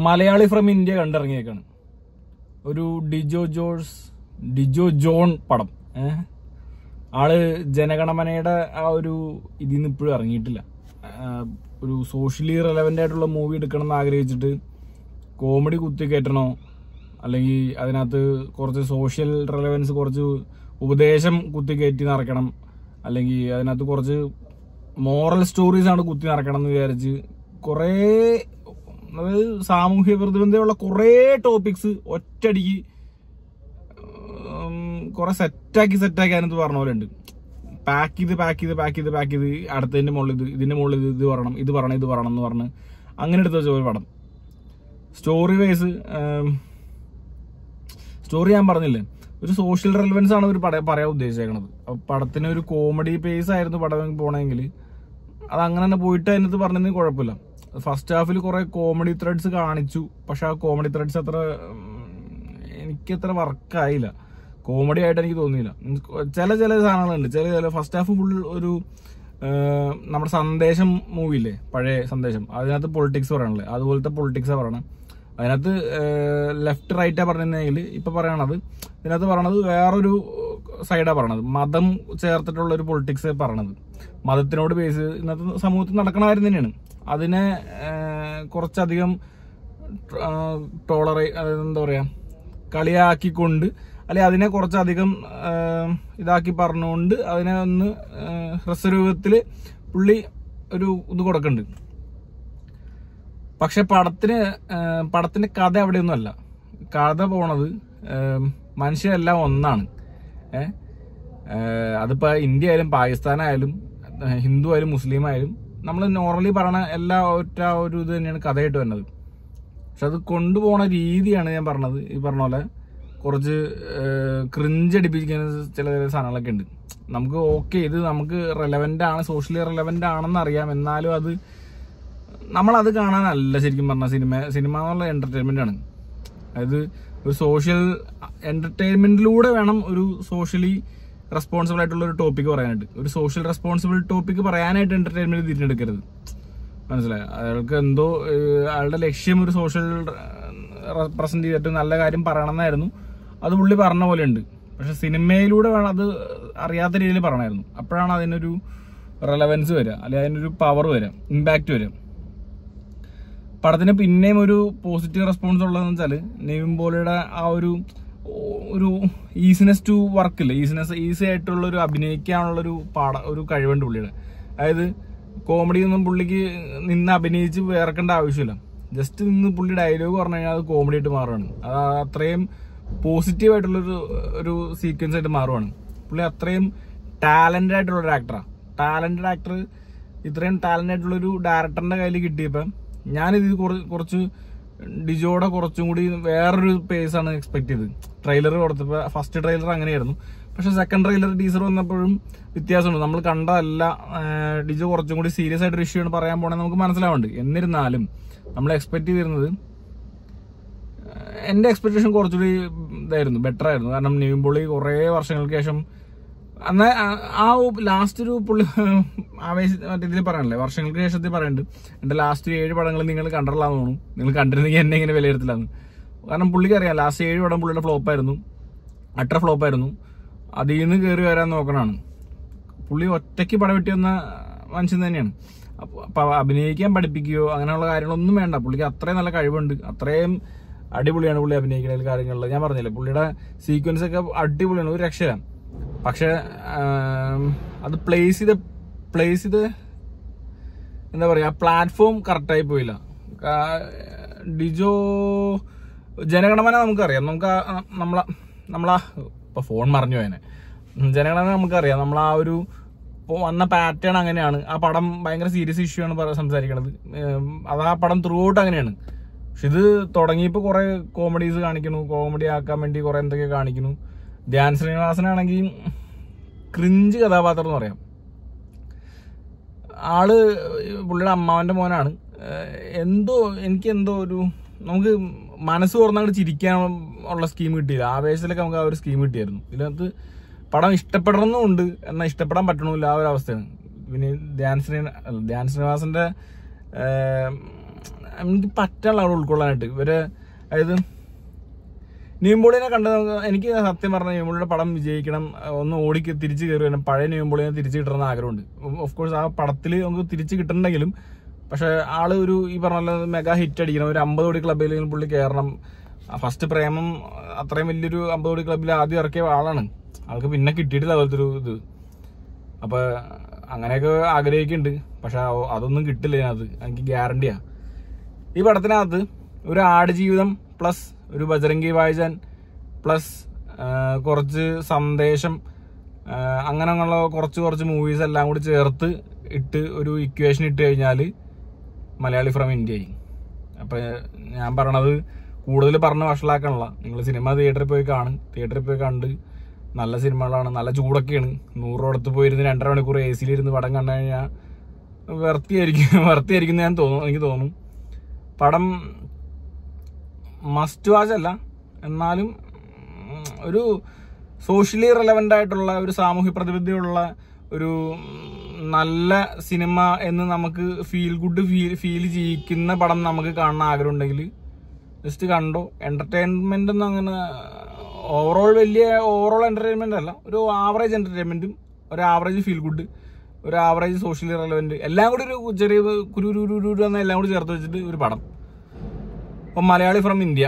Malayali from India കണ്ടിറങ്ങിയേക്കാണ് ഒരു Dijo John പടം. ആള് ജനഗണമനയുടെ ആ ഒരു ഇതിന്ന് ഇപ്പോഴും ഇറങ്ങിയിട്ടില്ല. ഒരു സോഷ്യലി റെലവൻ്റ് ആയിട്ടുള്ള മൂവി എടുക്കണം എന്ന് ആഗ്രഹിച്ചിട്ട് കോമഡി കുത്തിക്കയറ്റണോ, അല്ലെങ്കിൽ അതിനകത്ത് കുറച്ച് സോഷ്യൽ റെലവൻസ്, കുറച്ച് ഉപദേശം കുത്തിക്കയറ്റി നിറയ്ക്കണം, അല്ലെങ്കിൽ അതിനകത്ത് കുറച്ച് മോറൽ സ്റ്റോറീസാണ് കുത്തി നിറയ്ക്കണം എന്ന് വിചാരിച്ച് കുറേ, അതായത് സാമൂഹ്യ പ്രതിബന്ധമുള്ള കുറേ ടോപ്പിക്സ് ഒറ്റയടിക്ക് കുറെ സെറ്റാക്കി അതിനകത്ത് പറഞ്ഞ പോലെ ഉണ്ട്. പാക്ക് ചെയ്ത് അടുത്തതിന്റെ മുകളിൽ ഇതിന്റെ മുകളിൽ ഇത് പറയണം എന്ന് പറഞ്ഞ് അങ്ങനെ എടുത്ത് വെച്ച ഒരു പടം. സ്റ്റോറി വൈസ് സ്റ്റോറി ഞാൻ പറഞ്ഞില്ലേ, ഒരു സോഷ്യൽ റെലവൻസ് ആണ് ഒരു പറയാൻ ഉദ്ദേശിച്ചേക്കണത്. അപ്പൊ പടത്തിന് ഒരു കോമഡി പേസ് ആയിരുന്നു പടം പോണെങ്കിൽ അത് അങ്ങനെ തന്നെ പോയിട്ട് അതിനകത്ത് പറഞ്ഞതിന് കുഴപ്പമില്ല. ഫസ്റ്റ് ഹാഫിൽ കുറെ കോമഡി ത്രെഡ്സ് കാണിച്ചു, പക്ഷെ ആ കോമഡി ത്രെഡ്സ് എനിക്കത്ര വർക്കായില്ല. കോമഡി ആയിട്ട് എനിക്ക് തോന്നിയില്ല. ചില സാധനങ്ങളുണ്ട്, ചില ഫസ്റ്റ് ഹാഫ് ഫുൾ ഒരു നമ്മുടെ സന്ദേശം മൂവിയില്ലേ, പഴയ സന്ദേശം, അതിനകത്ത് പൊളിറ്റിക്സ് പറയണല്ലേ, അതുപോലത്തെ പൊളിറ്റിക്സാണ് പറയണത്. അതിനകത്ത് ലെഫ്റ്റ് റൈറ്റാ പറഞ്ഞിട്ടുണ്ടെങ്കിൽ ഇപ്പൊ പറയണത് ഇതിനകത്ത് പറയണത് വേറൊരു സൈഡാ പറയണത്, മതം ചേർത്തിട്ടുള്ള ഒരു പൊളിറ്റിക്സ് പറയണത്. മതത്തിനോട് ബേസ് ഇന്നത്തെ സമൂഹത്തിൽ നടക്കണ കാര്യം തന്നെയാണ്. അതിനെ കുറച്ചധികം എന്താ പറയാ, കളിയാക്കിക്കൊണ്ട്, അല്ലെ അതിനെ കുറച്ചധികം ഇതാക്കി പറഞ്ഞുകൊണ്ട് അതിനെ ഒന്ന് ഹ്രസ്വരൂപത്തില് പുള്ളി ഒരു ഇത് കൊടുക്കുന്നുണ്ട്. പക്ഷെ പടത്തിന്റെ കഥ അവിടെയൊന്നും അല്ല. കഥ പോണത് മനുഷ്യരെല്ലാം ഒന്നാണ്. അതിപ്പോ ഇന്ത്യ ആയാലും പാകിസ്ഥാനായാലും ഹിന്ദു ആയാലും മുസ്ലിം ആയാലും നമ്മൾ നോർമലി പറയണ എല്ലാ ഒരു ഇത് തന്നെയാണ് കഥയായിട്ട് വരുന്നത്. പക്ഷെ അത് കൊണ്ടുപോണ രീതിയാണ് ഞാൻ പറഞ്ഞത്. ഈ പറഞ്ഞ പോലെ കുറച്ച് ക്രിഞ്ച് അടിപ്പിക്കുന്ന ചില സാധനങ്ങളൊക്കെ ഉണ്ട്. നമുക്ക് ഓക്കെ, ഇത് നമുക്ക് റെലവെന്റ് ആണ്, സോഷ്യലി റെലവെന്റ് ആണെന്ന് അറിയാം, എന്നാലും അത് നമ്മളത് കാണാനല്ല ശരിക്കും പറഞ്ഞ സിനിമ എന്നുള്ള എന്റർടൈൻമെന്റ് ആണ്. അതായത് ഒരു സോഷ്യൽ എന്റർടൈൻമെന്റിലൂടെ വേണം ഒരു സോഷ്യലി റെസ്പോൺസിബിൾ ആയിട്ടുള്ള ഒരു ടോപ്പിക്ക് പറയാനായിട്ട്. ഒരു സോഷ്യൽ റെസ്പോൺസിബിൾ ടോപ്പിക്ക് പറയാനായിട്ട് എന്റർടൈൻമെന്റ് തിരഞ്ഞെടുക്കരുത്. മനസ്സിലായി? അയാൾക്ക് എന്തോ അയാളുടെ ലക്ഷ്യം ഒരു സോഷ്യൽ റെപ്രസെന്റ് ചെയ്തിട്ട് നല്ല കാര്യം പറയണമെന്നായിരുന്നു. അത് പുള്ളി പറഞ്ഞ പോലെ ഉണ്ട്. പക്ഷെ സിനിമയിലൂടെ വേണം അത് അറിയാത്ത രീതിയിൽ പറയണമായിരുന്നു. അപ്പോഴാണ് അതിനൊരു റെലവൻസ് വരിക, അല്ലെങ്കിൽ അതിനൊരു പവർ വരിക, ഇമ്പാക്ട് വരിക. പടത്തിന് പിന്നെയും ഒരു പോസിറ്റീവ് റെസ്പോൺസ് ഉള്ളതെന്ന് വെച്ചാല് നിവിൻ പോളിയുടെ ആ ഒരു ഈസിനെസ് ടു വർക്കില്ല, ഈസി ആയിട്ടുള്ള ഒരു അഭിനയിക്കാനുള്ള ഒരു കഴിവുണ്ട് പുള്ളിയുടെ. അതായത് കോമഡി ഒന്നും പുള്ളിക്ക് നിന്ന് അഭിനയിച്ച് വേർക്കേണ്ട ആവശ്യമില്ല. ജസ്റ്റ് നിന്ന് പുള്ളി ഡയലോഗ് പറഞ്ഞു കഴിഞ്ഞാൽ അത് കോമഡി ആയിട്ട് മാറുകയാണ്. അത് അത്രയും പോസിറ്റീവ് ആയിട്ടുള്ളൊരു സീക്വൻസ് ആയിട്ട് മാറുകയാണ്. പുള്ളി അത്രയും ടാലന്റഡ് ആയിട്ടുള്ള ഒരു ആക്ടറാണ്. ടാലന്റഡ് ആക്ടർ ഇത്രയും ടാലന്റ് ആയിട്ടുള്ളൊരു ഡയറക്ടറിന്റെ കയ്യിൽ കിട്ടിയപ്പോൾ ഞാനിത് കുറച്ച് ഡിജോയുടെ കുറച്ചും കൂടി വേറൊരു പേസാണ് എക്സ്പെക്ട് ചെയ്തത്. ട്രെയിലർ കൊടുത്തപ്പോൾ ഫസ്റ്റ് ട്രെയിലർ അങ്ങനെയായിരുന്നു. പക്ഷെ സെക്കൻഡ് ട്രെയിലർ ടീസർ വന്നപ്പോഴും വ്യത്യാസമുണ്ട്. നമ്മൾ കണ്ടതല്ല, ഡിജോ കുറച്ചും കൂടി സീരിയസ് ആയിട്ടൊരു ഇഷ്യൂ ആണ് പറയാൻ പോണെന്ന് നമുക്ക് മനസ്സിലാവുന്നുണ്ട്. എന്നിരുന്നാലും നമ്മൾ എക്സ്പെക്ട് ചെയ്തിരുന്നത്, എന്റെ എക്സ്പെക്ടേഷൻ കുറച്ചുകൂടി ഇതായിരുന്നു, ബെറ്റർ ആയിരുന്നു. കാരണം നിവിൻ പോളി കുറെ വർഷങ്ങൾക്ക് ശേഷം, എന്നാൽ ആ ലാസ്റ്റ് ഒരു പുള്ളി മറ്റേ പറയണല്ലേ, വർഷങ്ങൾക്ക് ശേഷത്തിൽ പറയുന്നുണ്ട് എന്റെ ലാസ്റ്റ് 7 പടങ്ങൾ നിങ്ങൾ കണ്ടിട്ടില്ലാന്ന് തോന്നുന്നു, നിങ്ങൾ കണ്ടിരുന്നെങ്കിൽ എന്നെ ഇങ്ങനെ വിലയിരുത്തില്ലാന്ന്. കാരണം പുള്ളിക്ക് അറിയാം ലാസ്റ്റ് 7 പടം പുള്ളിയുടെ ഫ്ലോപ്പായിരുന്നു, അട്ടർ ഫ്ലോപ്പായിരുന്നു. അതിൽ നിന്ന് കയറി വരാൻ നോക്കണാണ്. പുള്ളി ഒറ്റയ്ക്ക് പടം വെട്ടി വന്ന മനുഷ്യൻ തന്നെയാണ്. അപ്പൊ അഭിനയിക്കാൻ പഠിപ്പിക്കുകയോ അങ്ങനെയുള്ള കാര്യങ്ങളൊന്നും വേണ്ട. പുള്ളിക്ക് അത്രയും നല്ല കഴിവുണ്ട്, അത്രയും അടിപൊളിയാണ് പുള്ളി അഭിനയിക്കുന്ന കാര്യങ്ങളിൽ. ഞാൻ പറഞ്ഞില്ലേ, പുള്ളിയുടെ സീക്വൻസ് ഒക്കെ അടിപൊളിയാണ്, ഒരു രക്ഷയില്ല. പക്ഷെ അത് പ്ലേസ് ചെയ്ത് എന്താ പറയാ, പ്ലാറ്റ്ഫോം കറക്റ്റായി പോയില്ല. ഡിജോ ജനഗണമന നമുക്കറിയാം, നമ്മളാ ഇപ്പൊ ഫോൺ മറിഞ്ഞു പോയനെ. ജനഗണമന നമുക്കറിയാം, നമ്മളാ ഒരു വന്ന പാറ്റേൺ അങ്ങനെയാണ്. ആ പടം ഭയങ്കര സീരിയസ് ഇഷ്യൂ ആണ് സംസാരിക്കണത്. അത് ആ പടം ത്രൂ ഔട്ട് അങ്ങനെയാണ്. പക്ഷെ ഇത് തുടങ്ങിയപ്പോൾ കുറെ കോമഡീസ് കാണിക്കുന്നു, കോമഡി ആക്കാൻ വേണ്ടി കുറെ എന്തൊക്കെ കാണിക്കുന്നു. ധ്യാൻ ശ്രീനിവാസനാണെങ്കിൽ ക്രിഞ്ച് കഥാപാത്രം എന്ന് പറയാം. ആള് പുള്ളിയുടെ അമ്മാവന്റെ മോനാണ്. എനിക്ക് നമുക്ക് മനസ്സ് തുറന്നങ്ങോട്ട് ചിരിക്കാൻ ഉള്ള സ്കീം കിട്ടിയില്ല. ആവേശത്തിലൊക്കെ നമുക്ക് ആ ഒരു സ്കീം കിട്ടിയായിരുന്നു. ഇതിനകത്ത് പടം ഇഷ്ടപ്പെടണമെന്നുണ്ട്, എന്നാൽ ഇഷ്ടപ്പെടാൻ പറ്റണമില്ല, ആ ഒരു അവസ്ഥയാണ്. പിന്നെ ധ്യാൻ ശ്രീനിവാസന്റെ എനിക്ക് പറ്റുള്ള അവിടെ ഉൾക്കൊള്ളാനായിട്ട് ഇവര്. അതായത് നിവിൻപോളിനെ കണ്ട് എനിക്ക് സത്യം പറഞ്ഞ നിവിൻപോളിയുടെ പടം വിജയിക്കണം, ഒന്ന് ഓടിക്ക് തിരിച്ചു കയറി വരണം, പഴയ നിവിൻപോളിനെ തിരിച്ചു കിട്ടണമെന്ന് ആഗ്രഹമുണ്ട്. ഓഫ്കോഴ്സ് ആ പടത്തിൽ നമുക്ക് തിരിച്ചു കിട്ടണമെങ്കിലും പക്ഷെ ആള് ഒരു ഈ പറഞ്ഞ മെഗാ ഹിറ്റ് അടിക്കണം, ഒരു 50 കോടി ക്ലബിലെങ്കിലും പുള്ളി കയറണം. ഫസ്റ്റ് പ്രേമം അത്രയും വലിയൊരു 50 കോടി ക്ലബിൽ ആദ്യം ഇറക്കിയ ആളാണ്, ആൾക്ക് പിന്നെ കിട്ടിയിട്ടില്ല അതുപോലത്തെ ഒരു ഇത്. അപ്പൊ അങ്ങനെയൊക്കെ ആഗ്രഹിക്കുന്നുണ്ട്, പക്ഷെ അതൊന്നും കിട്ടില്ല. അത് എനിക്ക് ഗ്യാരണ്ടിയാ. ഈ പടത്തിനകത്ത് ഒരു ആടുജീവിതം പ്ലസ് ഒരു ബജരംഗി ഭായ്ജാൻ പ്ലസ് കുറച്ച് സന്ദേശം അങ്ങനെയുള്ള കുറച്ച് മൂവീസ് എല്ലാം കൂടി ചേർത്ത് ഇട്ട് ഒരു ഇക്വേഷൻ ഇട്ട് കഴിഞ്ഞാൽ മലയാളി ഫ്രം ഇന്ത്യയായി. അപ്പം ഞാൻ പറയണത് കൂടുതൽ പറഞ്ഞ് വഷളാക്കണല്ല. നിങ്ങൾ സിനിമ തിയേറ്ററിൽ പോയി തിയേറ്ററിൽ പോയി കണ്ട് നല്ല സിനിമകളാണ്, നല്ല ചൂടൊക്കെയാണ്. 100 രൂപ അടുത്ത് പോയിരുന്ന് 2.5 മണിക്കൂർ AC ഇരുന്ന് പടം കണ്ടു കഴിഞ്ഞാൽ വെറുതെയായിരിക്കും എനിക്ക് തോന്നും. പടം മസ്റ്റ് വാച്ച് അല്ല, എന്നാലും ഒരു സോഷ്യലി റെലവൻ്റ് ആയിട്ടുള്ള ഒരു സാമൂഹ്യ പ്രതിബദ്ധതയുള്ള ഒരു നല്ല സിനിമ എന്ന് നമുക്ക് ഫീൽ ചെയ്യിക്കുന്ന പടം നമുക്ക് കാണാൻ ആഗ്രഹം ഉണ്ടെങ്കിൽ ജസ്റ്റ് കണ്ടോ. എന്റർടൈൻമെന്റ് ഒന്നും അങ്ങനെ ഓവറോൾ എന്റർടൈൻമെന്റ് അല്ല, ഒരു ആവറേജ് എന്റർടൈൻമെന്റും ഒരു ആവറേജ് ഫീൽ ഗുഡ്, ഒരു ആവറേജ് സോഷ്യലി റെലവന്റ് എല്ലാം കൂടി ഒരു ചെറിയ കുരു എല്ലാം കൂടി ചേർത്ത് വെച്ചിട്ട് ഒരു പടം. അപ്പം മലയാളി ഫ്രം ഇന്ത്യ.